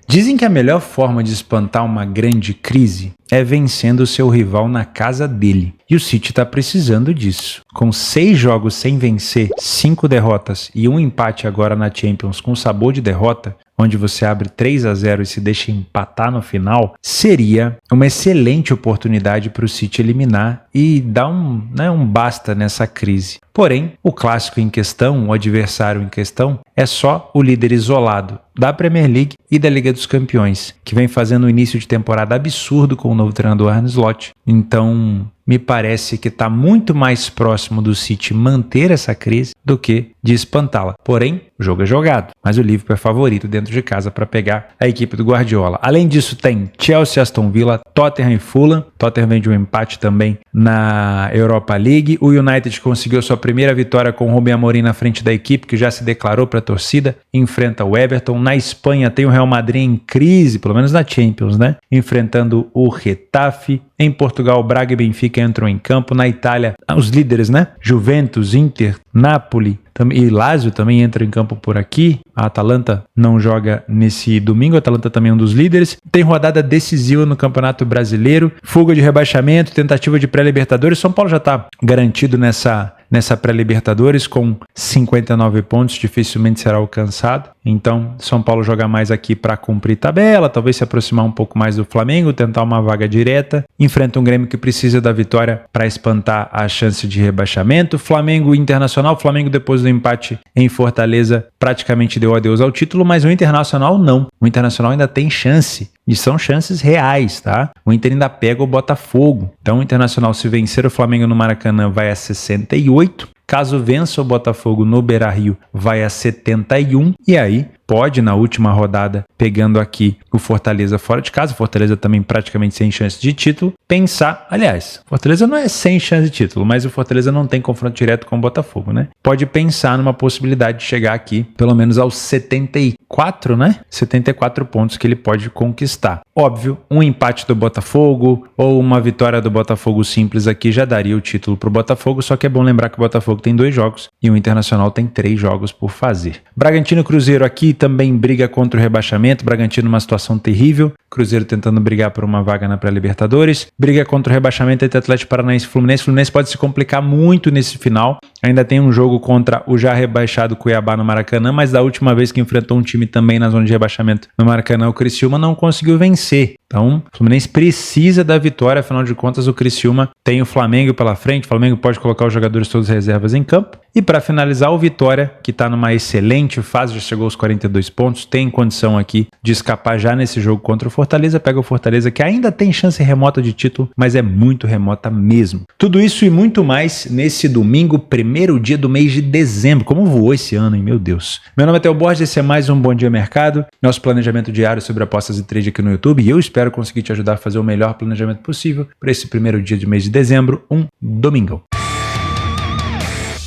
Dizem que a melhor forma de espantar uma grande crise é vencendo o seu rival na casa dele. E o City está precisando disso. Com 6 jogos sem vencer, 5 derrotas e um empate agora na Champions com sabor de derrota, onde você abre 3-0 e se deixa empatar no final, seria uma excelente oportunidade para o City eliminar e dar um basta nessa crise. Porém, o clássico em questão, o adversário em questão, é só o líder isolado da Premier League e da Liga dos Campeões, que vem fazendo um início de temporada absurdo com o novo treinador Arne Slot. Então, me parece que está muito mais próximo do City manter essa crise do que de espantá-la. Porém, o jogo é jogado, mas o Liverpool é favorito dentro de casa para pegar a equipe do Guardiola. Além disso, tem Chelsea, Aston Villa, Tottenham e Fulham. Tottenham vem de um empate também na Europa League. O United conseguiu sua primeira vitória com o Rubem Amorim na frente da equipe, que já se declarou para a torcida, enfrenta o Everton. Na Espanha tem o Real Madrid em crise, pelo menos na Champions, né? Enfrentando o Getafe. Em Portugal, Braga e Benfica entram em campo. Na Itália, os líderes, né? Juventus, Inter, Napoli e Lazio também entram em campo por aqui. A Atalanta não joga nesse domingo, a Atalanta também é um dos líderes. Tem rodada decisiva no Campeonato Brasileiro, fuga de rebaixamento, tentativa de pré-Libertadores. São Paulo já está garantido nessa pré-Libertadores com 59 pontos, dificilmente será alcançado. Então, São Paulo joga mais aqui para cumprir tabela, talvez se aproximar um pouco mais do Flamengo, tentar uma vaga direta. Enfrenta um Grêmio que precisa da vitória para espantar a chance de rebaixamento. Flamengo e Internacional, Flamengo depois do empate em Fortaleza praticamente deu adeus ao título, mas o Internacional não. O Internacional ainda tem chance. E são chances reais, tá? O Inter ainda pega o Botafogo. Então o Internacional, se vencer o Flamengo no Maracanã, vai a 68. Caso vença o Botafogo no Beira-Rio, vai a 71. E aí pode, na última rodada, pegando aqui o Fortaleza fora de casa, Fortaleza também praticamente sem chance de título, pensar, aliás, Fortaleza não é sem chance de título, mas o Fortaleza não tem confronto direto com o Botafogo, né? Pode pensar numa possibilidade de chegar aqui, pelo menos aos 74, né? 74 pontos que ele pode conquistar. Óbvio, um empate do Botafogo ou uma vitória do Botafogo simples aqui já daria o título pro Botafogo, só que é bom lembrar que o Botafogo tem 2 jogos e o Internacional tem 3 jogos por fazer. Bragantino e Cruzeiro aqui também briga contra o rebaixamento, Bragantino numa situação terrível, Cruzeiro tentando brigar por uma vaga na pré-Libertadores, briga contra o rebaixamento entre Atlético Paranaense e Fluminense. Fluminense pode se complicar muito nesse final, ainda tem um jogo contra o já rebaixado Cuiabá no Maracanã, mas da última vez que enfrentou um time também na zona de rebaixamento no Maracanã, o Criciúma não conseguiu vencer. Então, o Fluminense precisa da vitória, afinal de contas o Criciúma tem o Flamengo pela frente, o Flamengo pode colocar os jogadores todos reservas em campo. E para finalizar, o Vitória, que está numa excelente fase, já chegou aos 42 pontos, tem condição aqui de escapar já nesse jogo contra o Fortaleza, pega o Fortaleza que ainda tem chance remota de título, mas é muito remota mesmo. Tudo isso e muito mais nesse domingo, primeiro dia do mês de dezembro. Como voou esse ano, hein? Meu Deus. Meu nome é Theo Borges, esse é mais um Bom Dia Mercado, nosso planejamento diário sobre apostas e trade aqui no YouTube, e eu espero conseguir te ajudar a fazer o melhor planejamento possível para esse primeiro dia de mês de dezembro, um domingo.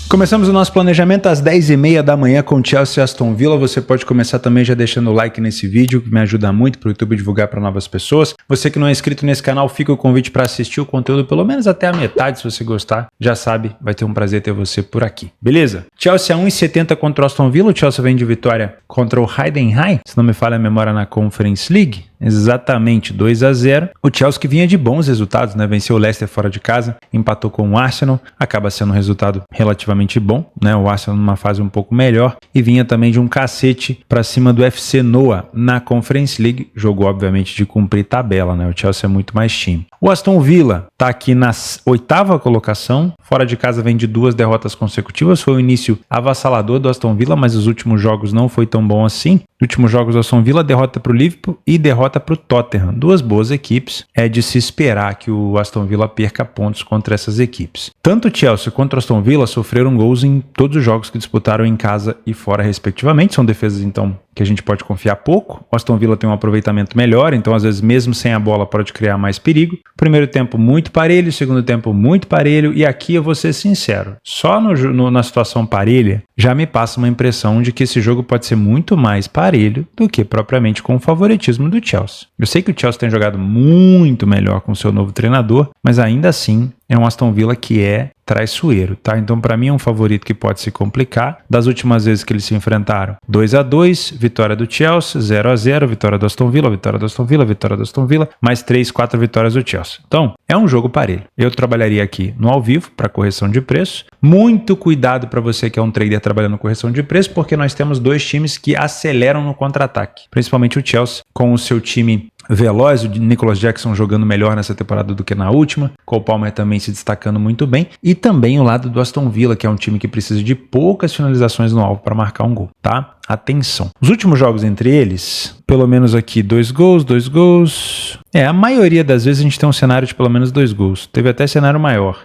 Começamos o nosso planejamento às 10h30 da manhã com Chelsea e Aston Villa. Você pode começar também já deixando o like nesse vídeo, que me ajuda muito para o YouTube divulgar para novas pessoas. Você que não é inscrito nesse canal, fica o convite para assistir o conteúdo pelo menos até a metade, se você gostar. Já sabe, vai ter um prazer ter você por aqui. Beleza? Chelsea 1,70 contra o Aston Villa. O Chelsea vem de vitória contra o Heidenheim, se não me falha a memória, na Conference League. Exatamente, 2-0. O Chelsea que vinha de bons resultados, né? Venceu o Leicester fora de casa, empatou com o Arsenal, acaba sendo um resultado relativamente bom, né? O Arsenal numa fase um pouco melhor e vinha também de um cacete para cima do FC Noah na Conference League, jogou obviamente de cumprir tabela, né? O Chelsea é muito mais time. O Aston Villa tá aqui na 8ª colocação, fora de casa vem de 2 derrotas consecutivas, foi o início avassalador do Aston Villa, mas os últimos jogos não foi tão bom assim. Nos últimos jogos do Aston Villa, derrota para o Liverpool e derrota para o Tottenham. 2 boas equipes, é de se esperar que o Aston Villa perca pontos contra essas equipes. Tanto o Chelsea quanto o Aston Villa sofreram gols em todos os jogos que disputaram em casa e fora respectivamente, são defesas então que a gente pode confiar pouco. O Aston Villa tem um aproveitamento melhor, então às vezes mesmo sem a bola pode criar mais perigo. Primeiro tempo muito parelho, segundo tempo muito parelho, e aqui eu vou ser sincero, só na situação parelha já me passa uma impressão de que esse jogo pode ser muito mais parelho do que propriamente com o favoritismo do Chelsea. Eu sei que o Chelsea tem jogado muito melhor com seu novo treinador, mas ainda assim é um Aston Villa que é traiçoeiro, tá? Então, para mim, é um favorito que pode se complicar. Das últimas vezes que eles se enfrentaram, 2-2, vitória do Chelsea, 0-0, vitória do Aston Villa, vitória do Aston Villa, vitória do Aston Villa, mais 3, 4 vitórias do Chelsea. Então, é um jogo parelho. Eu trabalharia aqui no ao vivo para correção de preço. Muito cuidado para você que é um trader trabalhando correção de preço, porque nós temos dois times que aceleram no contra-ataque, principalmente o Chelsea com o seu time veloz, o Nicholas Jackson jogando melhor nessa temporada do que na última, Cole Palmer também se destacando muito bem, e também o lado do Aston Villa, que é um time que precisa de poucas finalizações no alvo para marcar um gol, tá? Atenção. Os últimos jogos entre eles, pelo menos aqui 2 gols. A maioria das vezes a gente tem um cenário de pelo menos 2 gols. Teve até cenário maior.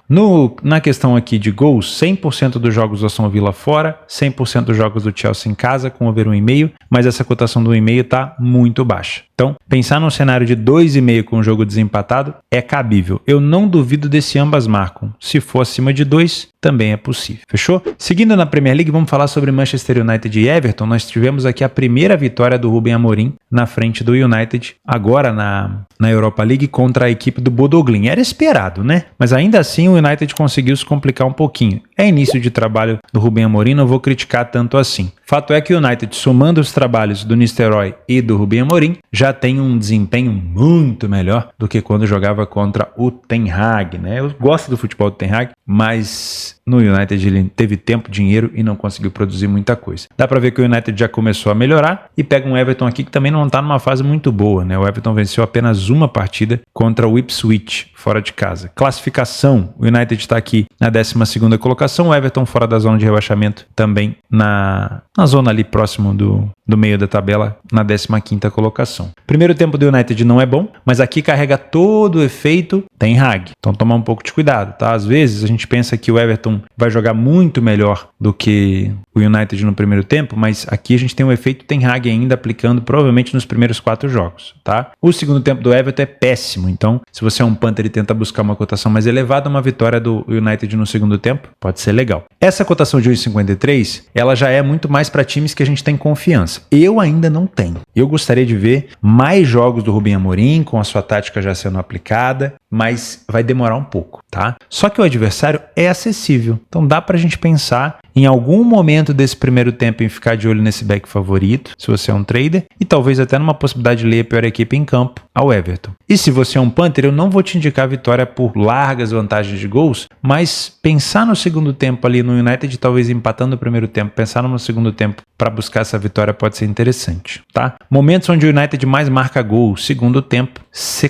Na questão aqui de gols, 100% dos jogos do Aston Villa fora, 100% dos jogos do Chelsea em casa com over 1,5, mas essa cotação do 1,5 tá muito baixa. Então, pensar num cenário de 2,5 com o jogo desempatado é cabível. Eu não duvido desse ambas marcam. Se for acima de 2, também é possível. Fechou? Seguindo na Premier League, vamos falar sobre Manchester United e Everton. Nós tivemos aqui a primeira vitória do Ruben Amorim na frente do United, agora na Europa League contra a equipe do Bodo Glimt. Era esperado, né? Mas ainda assim o United conseguiu se complicar um pouquinho. É início de trabalho do Ruben Amorim, não vou criticar tanto assim. Fato é que o United, somando os trabalhos do Nistelrooy e do Ruben Amorim, já tem um desempenho muito melhor do que quando jogava contra o Ten Hag, né? Eu gosto do futebol do Ten Hag, mas no United ele teve tempo, dinheiro e não conseguiu produzir muita coisa. Dá pra ver que o United já começou a melhorar e pega um Everton aqui que também não tá numa fase muito boa, né? O Everton venceu apenas uma partida contra o Ipswich, fora de casa. Classificação, o United está aqui na 12ª colocação, o Everton fora da zona de rebaixamento também na zona ali próximo do meio da tabela, na 15ª colocação. Primeiro tempo do United não é bom, mas aqui carrega todo o efeito Ten Hag. Então tomar um pouco de cuidado, tá? Às vezes a gente pensa que o Everton vai jogar muito melhor do que o United no primeiro tempo, mas aqui a gente tem o efeito Ten Hag ainda aplicando provavelmente nos primeiros 4 jogos, tá? O segundo tempo do Everton é péssimo, então se você é um punter e tenta buscar uma cotação mais elevada, uma vitória do United no segundo tempo pode ser legal. Essa cotação de 1,53, ela já é muito mais para times que a gente tem confiança. Eu ainda não tenho. Eu gostaria de ver mais jogos do Ruben Amorim com a sua tática já sendo aplicada, mas vai demorar um pouco, tá? Só que o adversário é acessível, então dá pra gente pensar em algum momento desse primeiro tempo em ficar de olho nesse back favorito, se você é um trader, e talvez até numa possibilidade de ler a pior equipe em campo, ao Everton. E se você é um punter, eu não vou te indicar a vitória por largas vantagens de gols, mas pensar no segundo tempo ali no United, talvez empatando o primeiro tempo, pensar no segundo tempo para buscar essa vitória pode ser interessante, tá? Momentos onde o United mais marca gol, segundo tempo,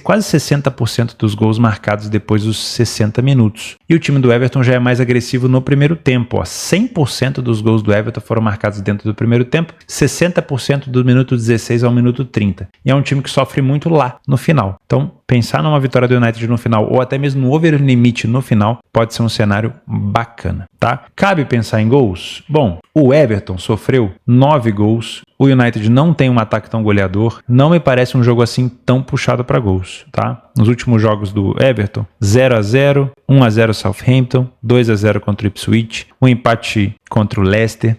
quase 60% dos gols marcados depois dos 60 minutos. E o time do Everton já é mais agressivo no primeiro tempo, ó, 100% dos gols do Everton foram marcados dentro do primeiro tempo, 60% do minuto 16 ao minuto 30. E é um time que sofre muito lá no final. Então, pensar numa vitória do United no final ou até mesmo no over limite no final pode ser um cenário bacana, tá? Cabe pensar em gols? Bom, o Everton sofreu 9 gols, o United não tem um ataque tão goleador, não me parece um jogo assim tão puxado para gols, tá? Nos últimos jogos do Everton, 0-0, 1-0 Southampton, 2-0 contra o Ipswich, um empate contra o Leicester.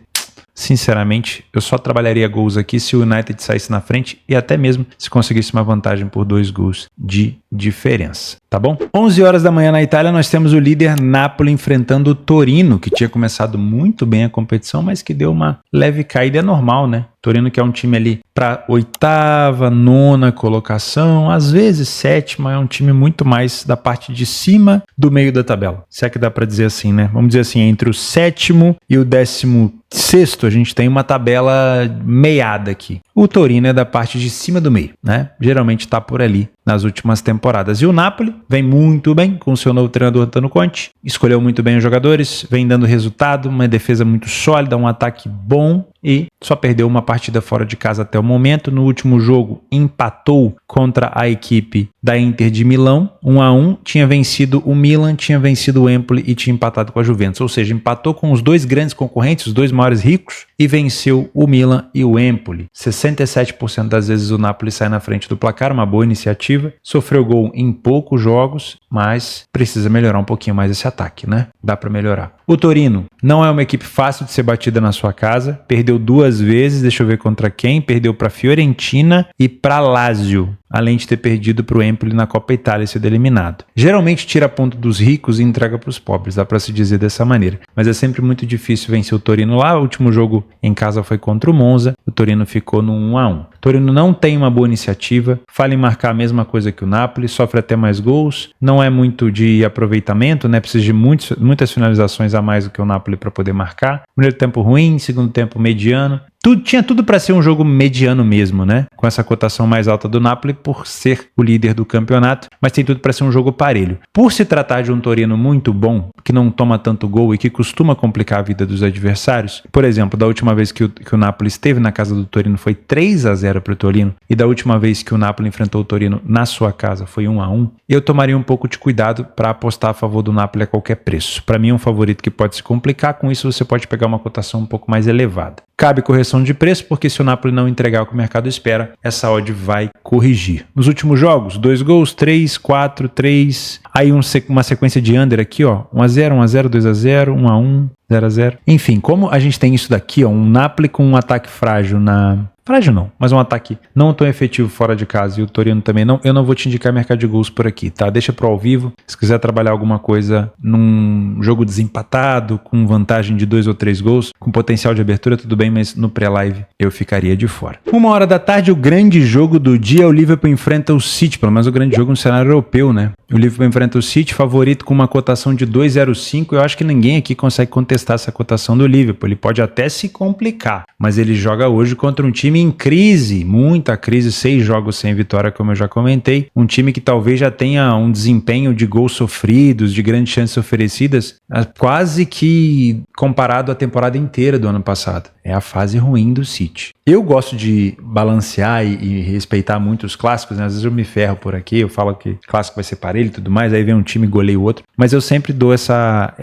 Sinceramente, eu só trabalharia gols aqui se o United saísse na frente e até mesmo se conseguisse uma vantagem por 2 gols de diferença, tá bom? 11 horas da manhã na Itália, nós temos o líder Napoli enfrentando o Torino, que tinha começado muito bem a competição, mas que deu uma leve caída, é normal, né? Torino que é um time ali para 8ª, 9ª colocação, às vezes 7ª, é um time muito mais da parte de cima do meio da tabela. Se é que dá para dizer assim, né? Vamos dizer assim, entre o 7º e o 16º, a gente tem uma tabela meiada aqui. O Torino é da parte de cima do meio, né? Geralmente está por ali nas últimas temporadas. E o Napoli vem muito bem com o seu novo treinador Antônio Conte, escolheu muito bem os jogadores, vem dando resultado, uma defesa muito sólida, um ataque bom e só perdeu uma partida fora de casa até o momento. No último jogo empatou contra a equipe da Inter de Milão, 1-1, tinha vencido o Milan, tinha vencido o Empoli e tinha empatado com a Juventus, ou seja, empatou com os dois grandes concorrentes, os dois maiores ricos, e venceu o Milan e o Empoli. 67% das vezes o Napoli sai na frente do placar, uma boa iniciativa, sofreu gol em poucos jogos, mas precisa melhorar um pouquinho mais esse ataque, né? Dá para melhorar. O Torino não é uma equipe fácil de ser batida na sua casa, perdeu 2 vezes, deixa eu ver contra quem, perdeu para Fiorentina e para Lazio. além de ter perdido para o Empoli na Copa Itália e sido eliminado. Geralmente tira ponto dos ricos e entrega para os pobres, dá para se dizer dessa maneira. Mas é sempre muito difícil vencer o Torino lá. O último jogo em casa foi contra o Monza, o Torino ficou no 1-1. O Torino não tem uma boa iniciativa, falha em marcar a mesma coisa que o Napoli, sofre até mais gols, não é muito de aproveitamento, né? Precisa de muitas finalizações a mais do que o Napoli para poder marcar. Primeiro tempo ruim, segundo tempo mediano. Tinha tudo para ser um jogo mediano mesmo, né? Com essa cotação mais alta do Napoli por ser o líder do campeonato, mas tem tudo para ser um jogo parelho. Por se tratar de um Torino muito bom, que não toma tanto gol e que costuma complicar a vida dos adversários, por exemplo, da última vez que o Napoli esteve na casa do Torino foi 3-0 para o Torino, e da última vez que o Napoli enfrentou o Torino na sua casa foi 1-1, eu tomaria um pouco de cuidado para apostar a favor do Napoli a qualquer preço. Para mim é um favorito que pode se complicar, com isso você pode pegar uma cotação um pouco mais elevada. Cabe correção de preço, porque se o Napoli não entregar o que o mercado espera, essa odd vai corrigir. Nos últimos jogos, 2 gols, 3, 4, 3. Aí uma sequência de under aqui, ó. 1-0, 1-0, 2-0, 1-1, 0-0. Enfim, como a gente tem isso daqui, ó, um Napoli com um ataque frágil Frágil não, mas um ataque não tão efetivo fora de casa e o Torino também não. Eu não vou te indicar mercado de gols por aqui, tá? Deixa pro ao vivo. Se quiser trabalhar alguma coisa num jogo desempatado, com vantagem de 2 ou 3 gols, com potencial de abertura, tudo bem, mas no pré-live eu ficaria de fora. 1h da tarde, o grande jogo do dia, o Liverpool enfrenta o City, pelo menos o grande jogo no cenário europeu, né? O Liverpool enfrenta o City, favorito com uma cotação de 2,05. Eu acho que ninguém aqui consegue contestar essa cotação do Liverpool. Ele pode até se complicar, mas ele joga hoje contra um time em crise, muita crise, 6 jogos sem vitória, como eu já comentei. Um time que talvez já tenha um desempenho de gols sofridos, de grandes chances oferecidas, quase que comparado à temporada inteira do ano passado. É a fase ruim do City. Eu gosto de balancear e respeitar muito os clássicos, né? Às vezes eu me ferro por aqui, eu falo que clássico vai ser parelho e tudo mais, aí vem um time e goleia o outro, mas eu sempre dou essa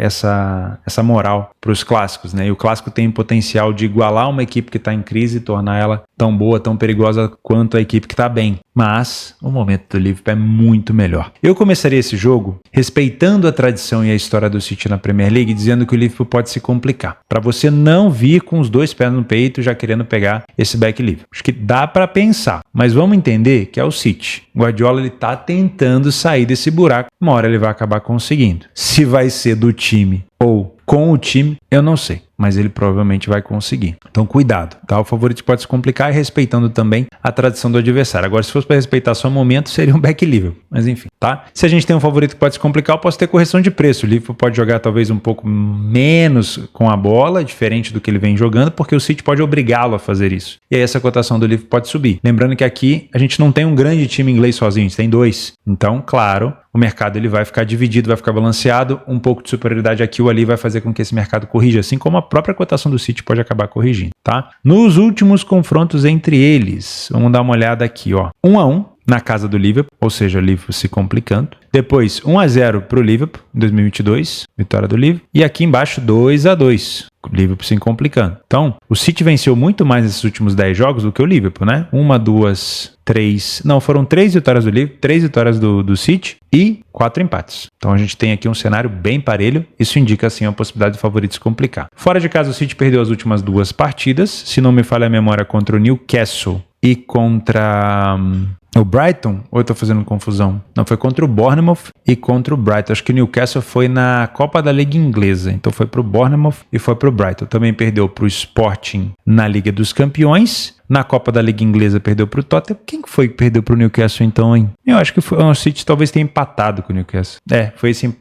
moral para os clássicos, né? E o clássico tem o potencial de igualar uma equipe que está em crise e tornar ela tão boa, tão perigosa quanto a equipe que está bem. Mas o momento do Liverpool é muito melhor. Eu começaria esse jogo respeitando a tradição e a história do City na Premier League, dizendo que o Liverpool pode se complicar, para você não vir com os 2 pés no peito já querendo pegar esse back Liverpool. Acho que dá para pensar, mas vamos entender que é o City. O Guardiola ele tá tentando sair desse buraco, uma hora ele vai acabar conseguindo. Se vai ser do time ou com o time, eu não sei, mas ele provavelmente vai conseguir. Então cuidado, tá? O favorito pode se complicar e respeitando também a tradição do adversário. Agora, se fosse para respeitar só o momento, seria um back Liverpool, mas enfim, tá? Se a gente tem um favorito que pode se complicar, eu posso ter correção de preço. O Liverpool pode jogar talvez um pouco menos com a bola, diferente do que ele vem jogando, porque o City pode obrigá-lo a fazer isso. E aí essa cotação do Liverpool pode subir. Lembrando que aqui a gente não tem um grande time inglês sozinho, a gente tem 2. Então, claro, o mercado ele vai ficar dividido, vai ficar balanceado, um pouco de superioridade aqui ou ali vai fazer com que esse mercado corrija, assim como a própria cotação do City pode acabar corrigindo, tá? Nos últimos confrontos entre eles, vamos dar uma olhada aqui, ó. 1-1 na casa do Liverpool, ou seja, o Liverpool se complicando. Depois 1-0 para o Liverpool em 2022, vitória do Liverpool. E aqui embaixo 2-2. O Liverpool se complicando. Então, o City venceu muito mais nesses últimos 10 jogos do que o Liverpool, né? 1, 2, 3... Não, foram 3 vitórias do Liverpool, 3 vitórias do City e 4 empates. Então a gente tem aqui um cenário bem parelho. Isso indica, assim, a possibilidade do favorito se complicar. Fora de casa, o City perdeu as últimas 2 partidas. Se não me falha a memória, contra o Newcastle e contra o Brighton, ou eu tô fazendo confusão? Não, foi contra o Bournemouth e contra o Brighton. Acho que o Newcastle foi na Copa da Liga Inglesa. Então foi pro Bournemouth e foi pro Brighton. Também perdeu pro Sporting na Liga dos Campeões. Na Copa da Liga Inglesa perdeu pro Tottenham. Quem foi que perdeu pro Newcastle então, hein? Eu acho que foi o City, talvez tenha empatado com o Newcastle.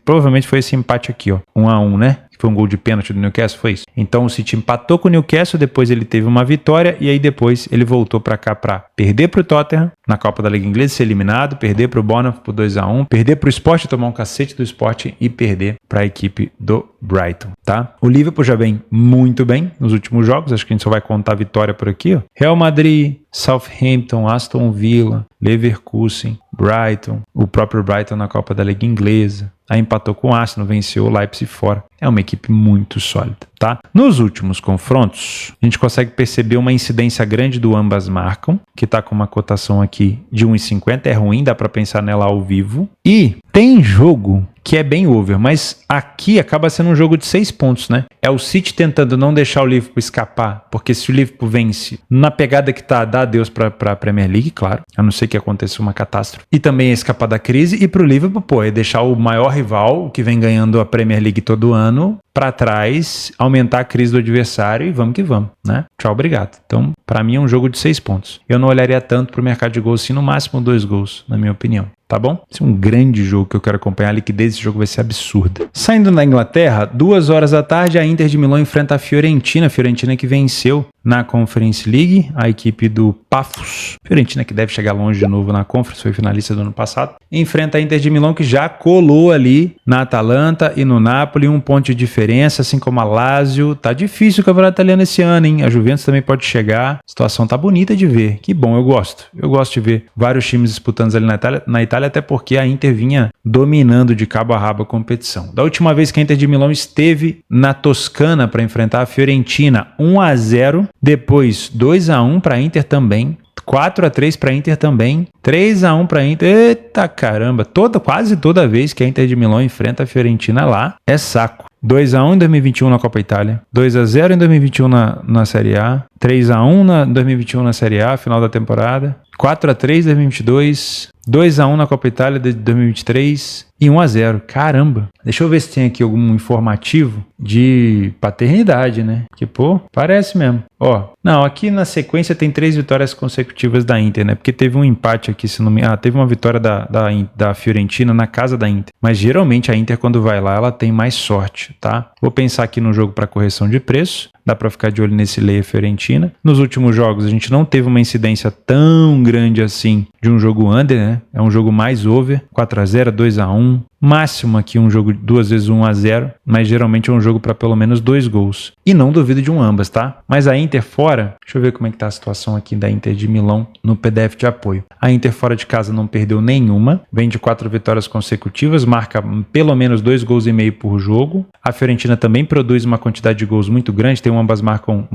Provavelmente foi esse empate aqui, ó. 1-1, né? Foi um gol de pênalti do Newcastle, foi isso? Então o City empatou com o Newcastle, depois ele teve uma vitória e aí depois ele voltou pra cá pra perder pro Tottenham na Copa da Liga Inglesa, ser eliminado, perder pro Bournemouth por 2-1, perder pro Sport, tomar um cacete do Sport e perder pra equipe do Brighton, tá? O Liverpool já vem muito bem nos últimos jogos, acho que a gente só vai contar a vitória por aqui, ó. Real Madrid, Southampton, Aston Villa, Leverkusen, Brighton, o próprio Brighton na Copa da Liga Inglesa. Aí empatou com o Arsenal, venceu o Leipzig fora. É uma equipe muito sólida, tá? Nos últimos confrontos, a gente consegue perceber uma incidência grande do ambas marcam, que tá com uma cotação aqui de 1,50. É ruim, dá para pensar nela ao vivo. E Tem jogo que é bem over, mas aqui acaba sendo um jogo de 6 pontos, né? É o City tentando não deixar o Liverpool escapar, porque se o Liverpool vence na pegada que tá, dá adeus pra Premier League, claro, a não ser que aconteça uma catástrofe, e também é escapar da crise, e pro Liverpool, pô, é deixar o maior rival, que vem ganhando a Premier League todo ano, pra trás, aumentar a crise do adversário e vamos que vamos, né? Tchau, obrigado. Então, pra mim é um jogo de 6 pontos. Eu não olharia tanto pro mercado de gols, assim, no máximo 2 gols, na minha opinião. Tá bom? Esse é um grande jogo que eu quero acompanhar. A liquidez desse jogo vai ser absurda. Saindo da Inglaterra, 2 horas da tarde, a Inter de Milão enfrenta a Fiorentina. A Fiorentina que venceu na Conference League, a equipe do Pafos. Fiorentina que deve chegar longe de novo na Conference, foi finalista do ano passado. Enfrenta a Inter de Milão que já colou ali na Atalanta e no Napoli, 1 ponto de diferença, assim como a Lazio. Tá difícil o campeonato italiano esse ano, hein? A Juventus também pode chegar. A situação tá bonita de ver. Que bom, eu gosto. Eu gosto de ver vários times disputando ali na Itália, até porque a Inter vinha dominando de cabo a rabo a competição. Da última vez que a Inter de Milão esteve na Toscana para enfrentar a Fiorentina, 1-0, depois 2-1 para a Inter também, 4-3 para a Inter também, 3-1 para a Inter. Eita caramba, quase toda vez que a Inter de Milão enfrenta a Fiorentina lá, é saco. 2-1 em 2021 na Copa Itália, 2-0 em 2021 na Série A, 3-1 em 2021 na Série A, final da temporada, 4-3 em 2022, 2-1 na Copa Itália de 2023 e 1-0. Caramba! Deixa eu ver se tem aqui algum informativo de paternidade, né? Que, pô, parece mesmo. Ó, não, aqui na sequência tem 3 vitórias consecutivas da Inter, né? Porque teve um empate aqui, se não me... teve uma vitória da Fiorentina na casa da Inter. Mas geralmente a Inter, quando vai lá, ela tem mais sorte, tá? Vou pensar aqui no jogo para correção de preço. Dá para ficar de olho nesse Leia Fiorentina. Nos últimos jogos a gente não teve uma incidência tão grande assim de um jogo under, né? É um jogo mais over, 4-0, 2-1. Máximo aqui um jogo 2 vezes 1-0, mas geralmente é um jogo para pelo menos 2 gols. E não duvido de um ambas, tá? Mas a Inter fora, deixa eu ver como é que tá a situação aqui da Inter de Milão no PDF de apoio. A Inter fora de casa não perdeu nenhuma, vem de 4 vitórias consecutivas, marca pelo menos 2 gols e meio por jogo. A Fiorentina também produz uma quantidade de gols muito grande, tem uma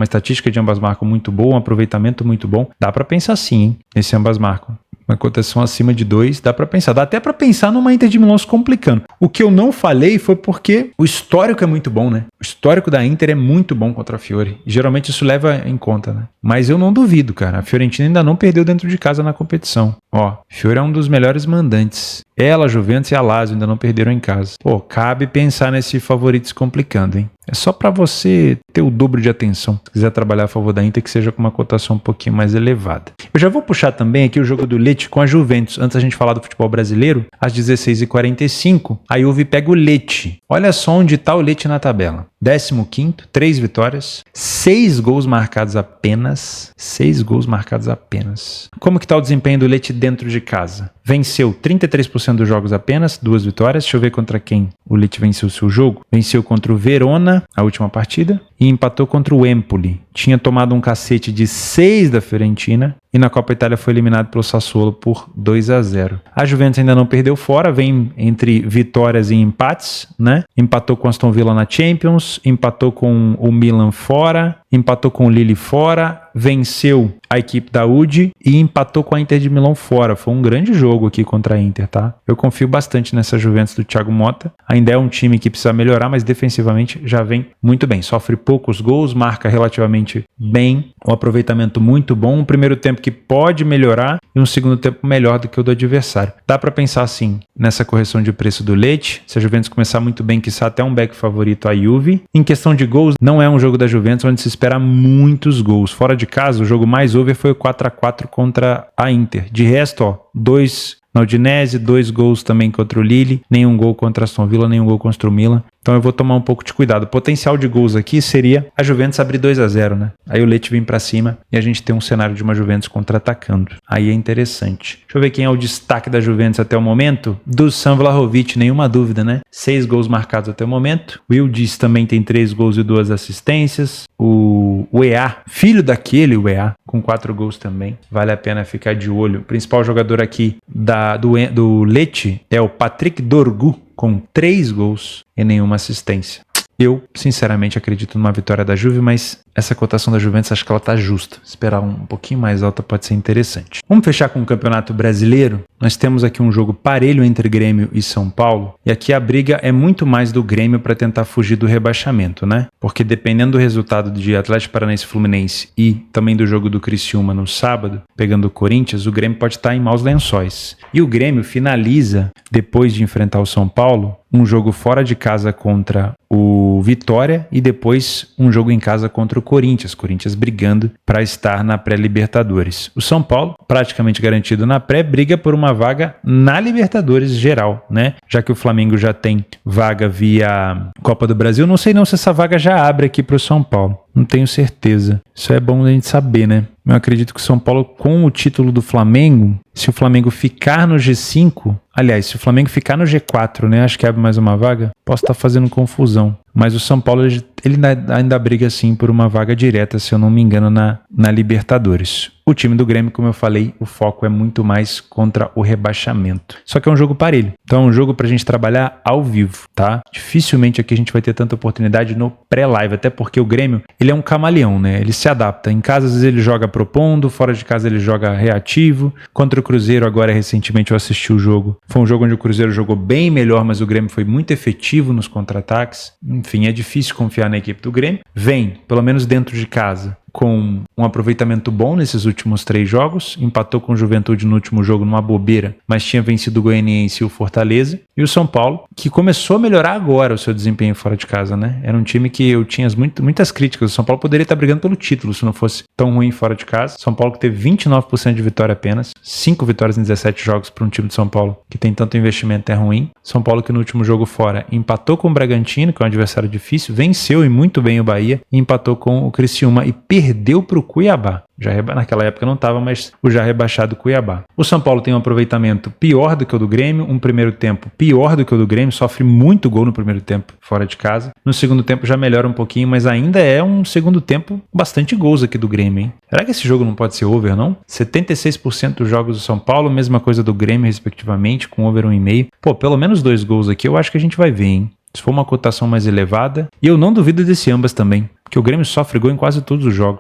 estatística de ambas marcam muito boa, um aproveitamento muito bom. Dá para pensar sim, hein? Esse ambas marcam. Uma cotação acima de 2, dá pra pensar. Dá até pra pensar numa Inter de Milão se complicando. O que eu não falei foi porque o histórico é muito bom, né? O histórico da Inter é muito bom contra a Fiore. E geralmente isso leva em conta, né? Mas eu não duvido, cara. A Fiorentina ainda não perdeu dentro de casa na competição. Ó, Fiore é um dos melhores mandantes. Ela, a Juventus e a Lazio ainda não perderam em casa. Pô, cabe pensar nesse favorito se complicando, hein? É só pra você ter o dobro de atenção. Se quiser trabalhar a favor da Inter, que seja com uma cotação um pouquinho mais elevada. Eu já vou puxar também aqui o jogo do Lecce com a Juventus. Antes da gente falar do futebol brasileiro, às 16h45, a Juve pega o Lecce. Olha só onde tá o Lecce na tabela. 15º, 3 vitórias, 6 gols marcados apenas. 6 gols marcados apenas. Como que tá o desempenho do Lecce dentro de casa? Venceu 33% dos jogos apenas, 2 vitórias. Deixa eu ver contra quem o Lecce venceu o seu jogo. Venceu contra o Verona, a última partida, e empatou contra o Empoli. Tinha tomado um cacete de 6 da Fiorentina e na Copa Itália foi eliminado pelo Sassuolo por 2-0. A Juventus ainda não perdeu fora, vem entre vitórias e empates, né? Empatou com a Aston Villa na Champions, empatou com o Milan fora, empatou com o Lille fora, venceu a equipe da UD e empatou com a Inter de Milão fora. Foi um grande jogo aqui contra a Inter, tá? Eu confio bastante nessa Juventus do Thiago Motta. Ainda é um time que precisa melhorar, mas defensivamente já vem muito bem. Sofre poucos gols, marca relativamente bem, um aproveitamento muito bom, um primeiro tempo que pode melhorar e um segundo tempo melhor do que o do adversário. Dá para pensar assim, nessa correção de preço do Lecce, se a Juventus começar muito bem, quiçá até um back favorito a Juve. Em questão de gols, não é um jogo da Juventus onde se espera muitos gols. Fora de casa, o jogo mais over foi o 4-4 contra a Inter. De resto, ó, 2 na Udinese, 2 gols também contra o Lille, nenhum gol contra a Aston Villa, nenhum gol contra o Milan. Então eu vou tomar um pouco de cuidado. O potencial de gols aqui seria a Juventus abrir 2-0, né? Aí o Lecce vem pra cima e a gente tem um cenário de uma Juventus contra-atacando. Aí é interessante. Deixa eu ver quem é o destaque da Juventus até o momento. Dusan Vlahovic, nenhuma dúvida, né? 6 gols marcados até o momento. O Yildiz também tem 3 gols e 2 assistências. O EA, filho daquele, o EA, com 4 gols também. Vale a pena ficar de olho. O principal jogador aqui do Lecce é o Patrick Dorgu, com 3 gols e nenhuma assistência. Eu, sinceramente, acredito numa vitória da Juve, mas essa cotação da Juventus acho que ela tá justa. Esperar um pouquinho mais alta pode ser interessante. Vamos fechar com o Campeonato Brasileiro. nós temos aqui um jogo parelho entre Grêmio e São Paulo, e aqui a briga é muito mais do Grêmio para tentar fugir do rebaixamento, né? Porque dependendo do resultado de Atlético Paranaense e Fluminense e também do jogo do Criciúma no sábado, pegando o Corinthians, o Grêmio pode estar em maus lençóis. E o Grêmio finaliza, depois de enfrentar o São Paulo, um jogo fora de casa contra o Vitória e depois um jogo em casa contra o Corinthians brigando para estar na pré-Libertadores. O São Paulo, praticamente garantido na pré, briga por uma vaga na Libertadores geral, né? Já que o Flamengo já tem vaga via Copa do Brasil, não sei não se essa vaga já abre aqui para o São Paulo. Não tenho certeza. Isso é bom a gente saber, né? Eu acredito que o São Paulo, com o título do Flamengo, se o Flamengo ficar no G5, aliás, se o Flamengo ficar no G4, né? Acho que abre mais uma vaga. Posso estar fazendo confusão. Mas o São Paulo, ele ainda briga, sim, por uma vaga direta, se eu não me engano, na Libertadores. O time do Grêmio, como eu falei, o foco é muito mais contra o rebaixamento. Só que é um jogo parelho. Então é um jogo pra gente trabalhar ao vivo, tá? Dificilmente aqui a gente vai ter tanta oportunidade no pré-live, até porque o Grêmio, ele é um camaleão, né? Ele se adapta. Em casa, às vezes, ele joga propondo, fora de casa ele joga reativo. Contra o Cruzeiro, agora, recentemente, eu assisti o jogo. Foi um jogo onde o Cruzeiro jogou bem melhor, mas o Grêmio foi muito efetivo nos contra-ataques. Enfim, é difícil confiar na equipe do Grêmio. Vem, pelo menos dentro de casa, com um aproveitamento bom nesses últimos 3 jogos, empatou com o Juventude no último jogo numa bobeira, mas tinha vencido o Goianiense e o Fortaleza, e o São Paulo, que começou a melhorar agora o seu desempenho fora de casa, né? Era um time que eu tinha muitas críticas. O São Paulo poderia estar brigando pelo título se não fosse tão ruim fora de casa. São Paulo que teve 29% de vitória apenas, 5 vitórias em 17 jogos para um time de São Paulo que tem tanto investimento, é ruim. São Paulo que no último jogo fora empatou com o Bragantino, que é um adversário difícil, venceu e muito bem o Bahia, e empatou com o Criciúma e perdeu para o Cuiabá. Naquela época não estava, mas o já rebaixado Cuiabá. O São Paulo tem um aproveitamento pior do que o do Grêmio, um primeiro tempo pior do que o do Grêmio, sofre muito gol no primeiro tempo fora de casa. No segundo tempo já melhora um pouquinho, mas ainda é um segundo tempo bastante gols aqui do Grêmio, hein? Será que esse jogo não pode ser over, não? 76% dos jogos do São Paulo, mesma coisa do Grêmio, respectivamente, com over 1,5. Pô, pelo menos 2 gols aqui eu acho que a gente vai ver, hein? Se for uma cotação mais elevada. E eu não duvido desse ambas também, porque o Grêmio sofre gol em quase todos os jogos.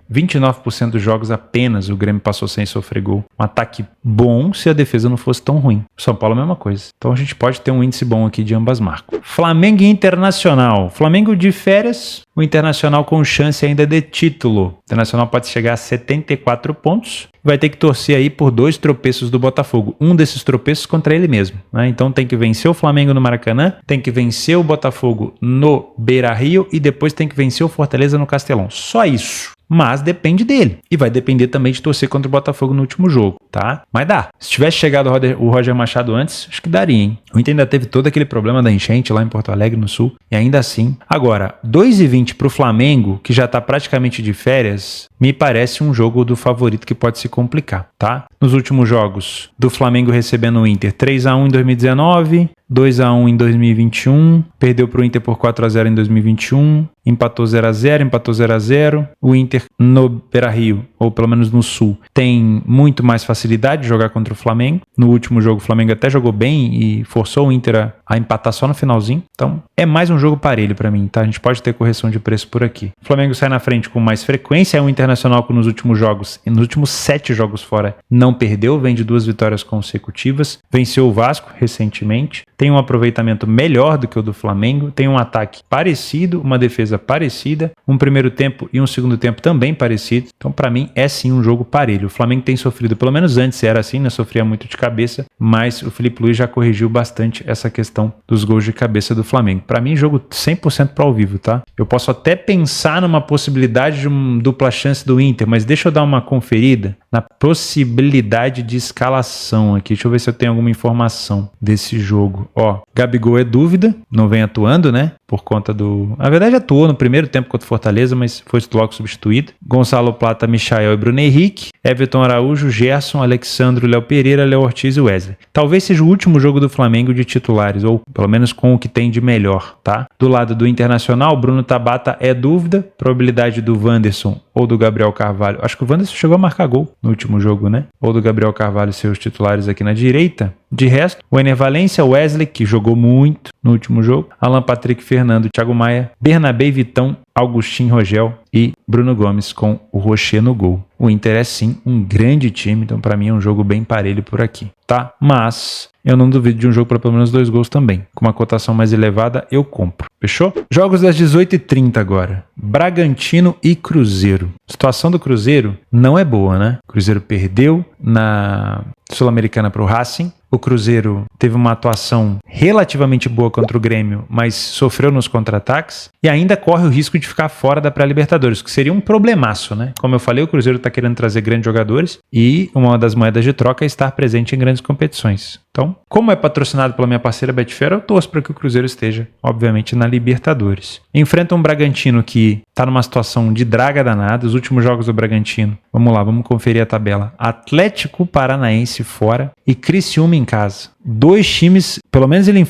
29% dos jogos apenas o Grêmio passou sem sofrer gol. Um ataque bom se a defesa não fosse tão ruim. O São Paulo é a mesma coisa. Então a gente pode ter um índice bom aqui de ambas marcas. Flamengo e Internacional. Flamengo de férias, o Internacional com chance ainda de título. O Internacional pode chegar a 74 pontos. Vai ter que torcer aí por 2 tropeços do Botafogo. Um desses tropeços contra ele mesmo, né? Então tem que vencer o Flamengo no Maracanã, tem que vencer o Botafogo no Beira-Rio e depois tem que vencer o Fortaleza no Castelão. Só isso. Mas depende dele. E vai depender também de torcer contra o Botafogo no último jogo, tá? Mas dá. Se tivesse chegado o Roger Machado antes, acho que daria, hein? O Inter ainda teve todo aquele problema da enchente lá em Porto Alegre, no Sul. E ainda assim. Agora, 2,20 pro Flamengo, que já tá praticamente de férias, me parece um jogo do favorito que pode se complicar, tá? Nos últimos jogos do Flamengo recebendo o Inter, 3-1 em 2019, 2-1 em 2021, perdeu pro Inter por 4-0 em 2021, empatou 0-0, empatou 0-0. O Inter no Beira-Rio, ou pelo menos no Sul, tem muito mais facilidade de jogar contra o Flamengo. No último jogo o Flamengo até jogou bem e forçou o Inter a empatar só no finalzinho. Então é mais um jogo parelho pra mim, tá? A gente pode ter correção de preço por aqui. O Flamengo sai na frente com mais frequência, é um Internacional que nos últimos jogos, e nos últimos 7 jogos fora, não perdeu, vem de 2 vitórias consecutivas, venceu o Vasco recentemente, tem um aproveitamento melhor do que o do Flamengo, tem um ataque parecido, uma defesa parecida, um primeiro tempo e um segundo tempo também parecido. Então pra mim é sim um jogo parelho. O Flamengo tem sofrido, pelo menos antes era assim, né? Sofria muito de cabeça, mas o Felipe Luiz já corrigiu bastante essa questão dos gols de cabeça do Flamengo. Pra mim, jogo 100% para ao vivo, tá? Eu posso até pensar numa possibilidade de uma dupla chance do Inter, mas deixa eu dar uma conferida na possibilidade de escalação aqui. Deixa eu ver se eu tenho alguma informação desse jogo. Gabigol é dúvida, não vem atuando, né? Por conta do... Na verdade, atuou no primeiro tempo contra o Fortaleza, mas foi logo substituído. Gonçalo Plata, Michael e Bruno Henrique. Everton Araújo, Gerson, Alexandro, Léo Pereira, Léo Ortiz e Wesley. Talvez seja o último jogo do Flamengo de titulares, ou pelo menos com o que tem de melhor, tá? Do lado do Internacional, Bruno Tabata é dúvida. Probabilidade do Wanderson ou do Gabriel Carvalho. Acho que o Wanderson chegou a marcar gol no último jogo, né? Ou do Gabriel Carvalho ser os titulares aqui na direita. De resto, o Ener Valencia, Wesley, que jogou muito no último jogo, Alan Patrick, Fernando, Thiago Maia, Bernabé, Vitão, Augustinho, Rogel e Bruno Gomes com o Rocher no gol. O Inter é sim um grande time, então para mim é um jogo bem parelho por aqui, tá? Mas eu não duvido de um jogo para pelo menos 2 gols também. Com uma cotação mais elevada, eu compro. Fechou? Jogos das 18h30 agora. Bragantino e Cruzeiro. A situação do Cruzeiro não é boa, né? O Cruzeiro perdeu na Sul-Americana para o Racing. O Cruzeiro teve uma atuação relativamente boa contra o Grêmio, mas sofreu nos contra-ataques e ainda corre o risco de ficar fora da pré-Libertadores, que seria um problemaço, né? Como eu falei, o Cruzeiro está querendo trazer grandes jogadores e uma das moedas de troca é estar presente em grandes competições. Então, como é patrocinado pela minha parceira Betfair, eu torço para que o Cruzeiro esteja, obviamente, na Libertadores. Enfrenta um Bragantino que está numa situação de draga danada. Os últimos jogos do Bragantino, vamos lá, vamos conferir a tabela. Atlético Paranaense fora e Criciúma em casa. 2 times, pelo menos ele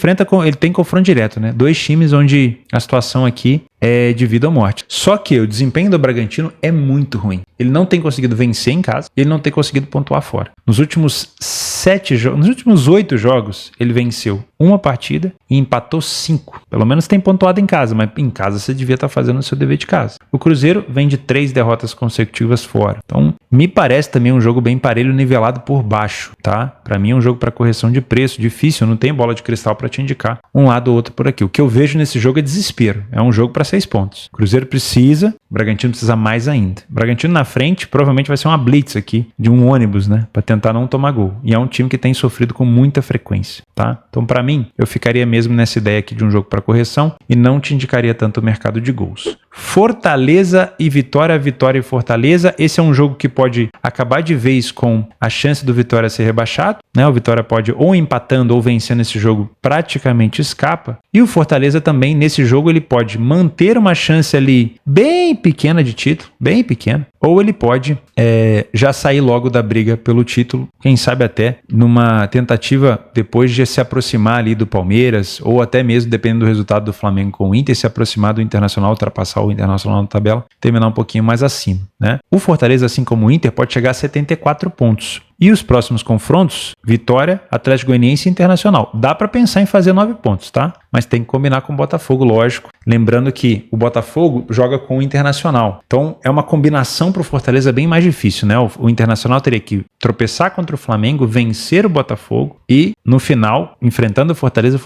tem confronto direto, né? 2 times onde a situação aqui é de vida ou morte. Só que o desempenho do Bragantino é muito ruim. Ele não tem conseguido vencer em casa, ele não tem conseguido pontuar fora. Nos últimos 8 jogos, ele venceu 1 partida e empatou 5. Pelo menos tem pontuado em casa, mas em casa você devia estar fazendo o seu dever de casa. O Cruzeiro vem de 3 derrotas consecutivas fora. Então, me parece também um jogo bem parelho, nivelado por baixo, tá? Para mim é um jogo para correção de preço, difícil, não tem bola de cristal para te indicar um lado ou outro por aqui. O que eu vejo nesse jogo é desespero. É um jogo para 6 pontos. O Cruzeiro precisa, o Bragantino precisa mais ainda. O Bragantino na frente provavelmente vai ser uma blitz aqui, de um ônibus, né? Para tentar não tomar gol. E é um time que tem sofrido com muita frequência, tá? Então, para mim, eu ficaria mesmo nessa ideia aqui de um jogo para correção e não te indicaria tanto o mercado de gols. Fortaleza e Vitória, Vitória e Fortaleza. Esse é um jogo que pode acabar de vez com a chance do Vitória ser rebaixado, né? O Vitória pode ou empatando ou vencendo esse jogo praticamente escapa. E o Fortaleza também nesse jogo ele pode manter uma chance ali bem pequena de título, bem pequena, ou ele pode já sair logo da briga pelo título, quem sabe até numa tentativa depois de se aproximar ali do Palmeiras, ou até mesmo, dependendo do resultado do Flamengo com o Inter, se aproximar do Internacional, ultrapassar o Internacional na tabela, terminar um pouquinho mais acima, né? O Fortaleza, assim como o Inter, pode chegar a 74 pontos. E os próximos confrontos, Vitória, Atlético Goianiense e Internacional. Dá para pensar em fazer 9 pontos, tá? Mas tem que combinar com o Botafogo, lógico. Lembrando que o Botafogo joga com o Internacional. Então é uma combinação para o Fortaleza bem mais difícil, né? O Internacional teria que tropeçar contra o Flamengo, vencer o Botafogo e, no final, enfrentando o Fortaleza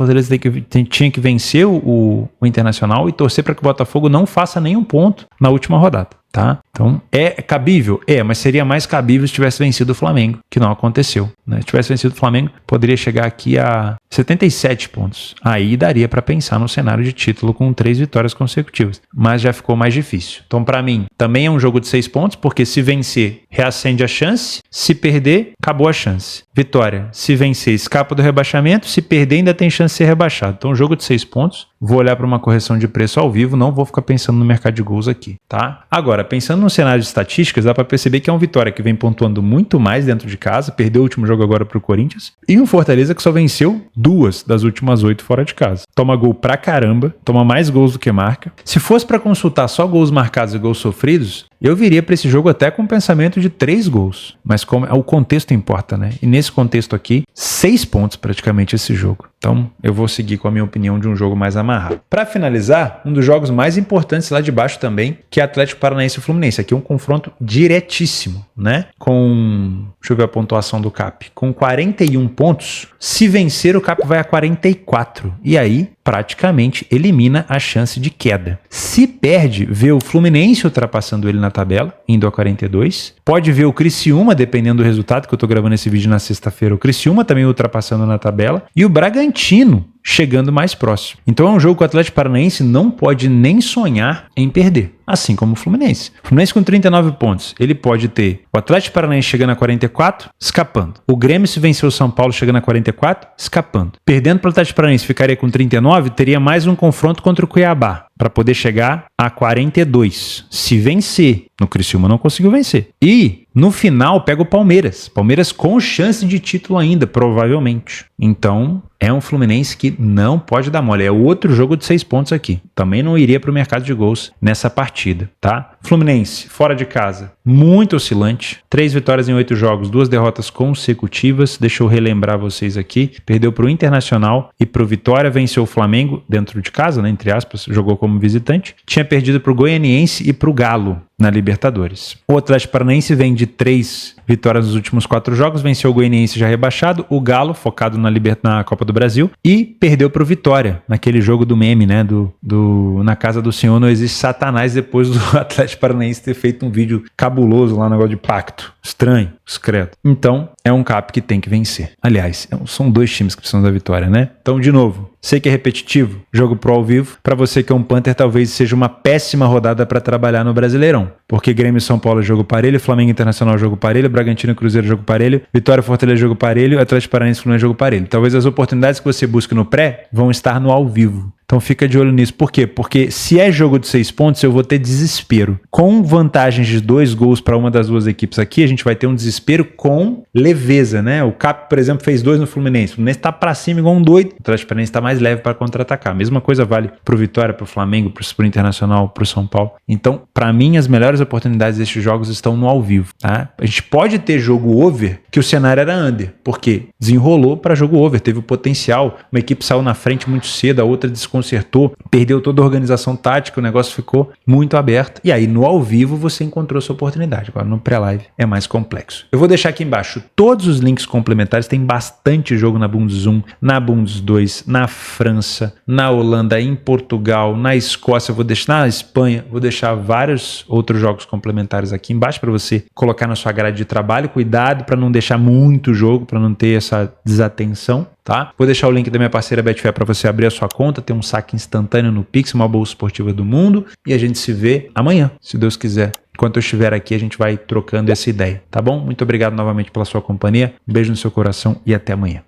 tinha que vencer o Internacional e torcer para que o Botafogo não faça nenhum ponto na última rodada. Tá? Então, é cabível? Mas seria mais cabível se tivesse vencido o Flamengo, que não aconteceu, né? Se tivesse vencido o Flamengo, poderia chegar aqui a 77 pontos. Aí daria para pensar no cenário de título com 3 vitórias consecutivas, mas já ficou mais difícil. Então, para mim, também é um jogo de 6 pontos, porque se vencer, reacende a chance, se perder, acabou a chance. Vitória, se vencer, escapa do rebaixamento, se perder, ainda tem chance de ser rebaixado. Então, jogo de 6 pontos, vou olhar para uma correção de preço ao vivo, não vou ficar pensando no mercado de gols aqui, tá? Agora, pensando no cenário de estatísticas, dá para perceber que é um Vitória que vem pontuando muito mais dentro de casa, perdeu o último jogo agora para o Corinthians, e um Fortaleza que só venceu 2 das últimas 8 fora de casa. Toma gol pra caramba, toma mais gols do que marca. Se fosse para consultar só gols marcados e gols sofridos, eu viria para esse jogo até com o pensamento de 3 gols. Mas como o contexto importa, né? E nesse contexto aqui, 6 pontos praticamente esse jogo. Então, eu vou seguir com a minha opinião de um jogo mais amarrado. Para finalizar, um dos jogos mais importantes lá de baixo também, que é Atlético Paranaense e Fluminense. Aqui é um confronto diretíssimo, né? Deixa eu ver a pontuação do CAP. Com 41 pontos, se vencer o CAP vai a 44. E aí, praticamente, elimina a chance de queda. Se perde, vê o Fluminense ultrapassando ele na tabela, indo a 42. Pode ver o Criciúma, dependendo do resultado, que eu tô gravando esse vídeo na sexta-feira, o Criciúma também ultrapassando na tabela. E o Bragantino chegando mais próximo. Então é um jogo que o Atlético Paranaense não pode nem sonhar em perder, assim como o Fluminense. O Fluminense com 39 pontos, ele pode ter o Atlético Paranaense chegando a 44, escapando. O Grêmio, se vencer o São Paulo, chegando a 44, escapando. Perdendo para o Atlético Paranaense, ficaria com 39, teria mais um confronto contra o Cuiabá, para poder chegar a 42. Se vencer, no Criciúma não conseguiu vencer. E no final pega o Palmeiras. Palmeiras com chance de título ainda, provavelmente. Então, É um Fluminense que não pode dar mole. É outro jogo de 6 pontos aqui. Também não iria para o mercado de gols nessa partida, tá? Fluminense, fora de casa, muito oscilante. 3 vitórias em 8 jogos, 2 derrotas consecutivas. Deixa eu relembrar vocês aqui. Perdeu para o Internacional e para o Vitória. Venceu o Flamengo dentro de casa, né, entre aspas. Jogou como visitante. Tinha perdido para o Goianiense e para o Galo na Libertadores. O Atlético Paranaense vem de 3 vitórias nos últimos 4 jogos, venceu o Goianiense já rebaixado, o Galo focado na Copa do Brasil e perdeu para o Vitória, naquele jogo do meme, né, na casa do senhor não existe Satanás, depois do Atlético Paranaense ter feito um vídeo cabuloso lá, um negócio de pacto, estranho, discreto. Então, é um CAP que tem que vencer. Aliás, são 2 times que precisam da vitória, né? Então, de novo, sei que é repetitivo, jogo pro ao vivo. Para você que é um Panther, talvez seja uma péssima rodada para trabalhar no Brasileirão. Porque Grêmio e São Paulo jogo parelho, Flamengo Internacional jogo parelho, Bragantino e Cruzeiro jogo parelho, Vitória e Fortaleza jogo parelho, Atlético Paranaense e Fluminense jogo parelho. Talvez as oportunidades que você busque no pré vão estar no ao vivo. Então fica de olho nisso. Por quê? Porque se é jogo de 6 pontos, eu vou ter desespero. Com vantagens de 2 gols para uma das 2 equipes aqui, a gente vai ter um desespero com leveza, né? O Cap, por exemplo, fez 2 no Fluminense. O Fluminense tá para cima igual um doido. O Atlético Paranaense tá mais leve para contra-atacar. A mesma coisa vale pro Vitória, pro Flamengo, pro Internacional, pro São Paulo. Então, para mim, as melhores oportunidades destes jogos estão no ao vivo, tá? A gente pode ter jogo over, que o cenário era under, porque desenrolou para jogo over, teve o potencial. Uma equipe saiu na frente muito cedo, a outra desconcertou, perdeu toda a organização tática, o negócio ficou muito aberto. E aí, no ao vivo, você encontrou sua oportunidade. Agora, no pré-live, é mais complexo. Eu vou deixar aqui embaixo todos os links complementares. Tem bastante jogo na Bundes 1, na Bundes 2, na França, na Holanda, em Portugal, na Escócia, vou deixar na Espanha, vou deixar vários outros jogos complementares aqui embaixo para você colocar na sua grade de trabalho. Cuidado para não deixar muito jogo, para não ter essa desatenção. Tá? Vou deixar o link da minha parceira Betfair para você abrir a sua conta, ter um saque instantâneo no Pix, uma bolsa esportiva do mundo, e a gente se vê amanhã, se Deus quiser. Enquanto eu estiver aqui, a gente vai trocando essa ideia, tá bom? Muito obrigado novamente pela sua companhia, um beijo no seu coração e até amanhã.